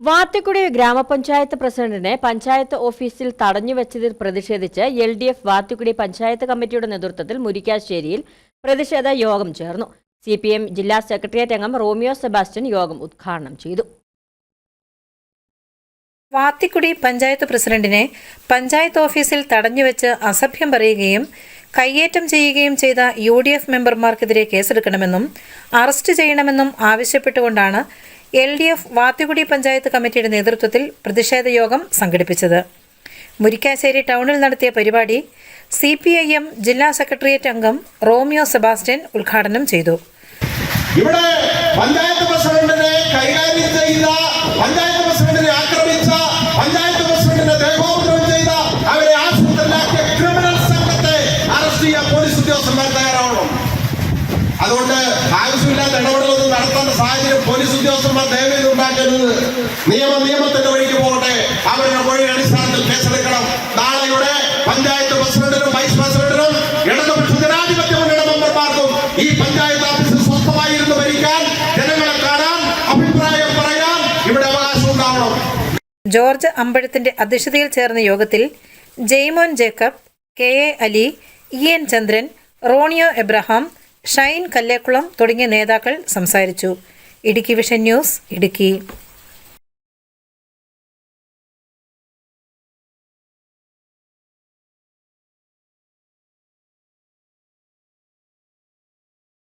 വാത്തിക്കുടി ഗ്രാമപഞ്ചായത്ത് പ്രസിഡന്റിനെ പഞ്ചായത്ത് ഓഫീസിൽ തടഞ്ഞുവെച്ചതിൽ പ്രതിഷേധിച്ച് LDF വാത്തിക്കുടി പഞ്ചായത്ത് കമ്മിറ്റിയുടെ നേതൃത്വത്തിൽ മുരിക്കാശ്ശേരിയിൽ പ്രതിഷേധ യോഗം ചേർന്നു. CPM ജില്ലാ സെക്രട്ടേറിയറ്റ് അംഗം റോമിയോ സെബാസ്റ്റ്യൻ യോഗം ഉദ്ഘാടനം ചെയ്തു. വാത്തിക്കുടി പഞ്ചായത്ത് പ്രസിഡന്റിനെ പഞ്ചായത്ത് ഓഫീസിൽ തടഞ്ഞുവെച്ച് അസഭ്യം പറയുകയും കയ്യേറ്റം ചെയ്യുകയും ചെയ്ത UDF മെമ്പർമാർക്കെതിരെ കേസെടുക്കണമെന്നും അറസ്റ്റ് ചെയ്യണമെന്നും ആവശ്യപ്പെട്ടുകൊണ്ടാണ് LDF വാത്തിക്കുടി പഞ്ചായത്ത് കമ്മിറ്റിയുടെ നേതൃത്വത്തിൽ പ്രതിഷേധ യോഗം സംഘടിപ്പിച്ചത്. മുരിക്കാശ്ശേരി ടൗണിൽ നടത്തിയ പരിപാടി CPIM ജില്ലാ സെക്രട്ടേറിയറ്റ് അംഗം റോമിയോ സെബാസ്റ്റ്യൻ ഉദ്ഘാടനം ചെയ്തു. ഇവിടെ പഞ്ചായത്ത് പ്രസിഡന്റിനെ കൈകാര്യം ചെയ്ത, പഞ്ചായത്ത് പ്രസിഡന്റിനെ ആക്രമിച്ച, പഞ്ചായത്ത് പ്രസിഡന്റിനെ ദേഹോപദ്രവം ചെയ്ത, അവരെ ആശുപത്രിയിലാക്കിയ ക്രിമിനൽ സംഘത്തെ അറസ്റ്റ് ചെയ്യാൻ പോലീസ് ഉദ്യോഗസ്ഥന്മാർ തയ്യാറാവണം. അതുകൊണ്ട് ആവശ്യമില്ലാത്ത ഇടപെടലൊന്നും നടത്തേണ്ട സാഹചര്യം പോലീസ് ഉദ്യോഗസ്ഥന്മാർ ദയവേത് ഉണ്ടാക്കരുത്. നിയമത്തിന്റെ വഴിക്ക് പോകട്ടെ. അവരുടെ മൊഴിയുടെ അടിസ്ഥാനത്തിൽ കേസെടുക്കണം. നാളെയുടെ പഞ്ചായത്ത് പ്രസിഡന്റിനും വൈസ് പ്രസിഡന്റിനും ഇടതുപക്ഷ ജനാധിപത്യ മുന്നണിയുടെ മെമ്പർമാർക്കും ഈ പഞ്ചായത്ത് ഓഫീസിൽ സ്വസ്ഥമായിരുന്നു ഭരിക്കാൻ, ജനങ്ങളെ കാണാൻ, അഭിപ്രായം പറയാൻ ഇവിടെ അവകാശം ഉണ്ടാവണം. ജോർജ് അമ്പഴത്തിന്റെ അധ്യക്ഷതയിൽ ചേർന്ന യോഗത്തിൽ Jaimon Jacob, KA Ali, EN ചന്ദ്രൻ, റോണിയോ എബ്രഹാം, ഷൈൻ കല്ലേക്കുളം തുടങ്ങിയ നേതാക്കൾ സംസാരിച്ചു. Idukki vision news, Idukki.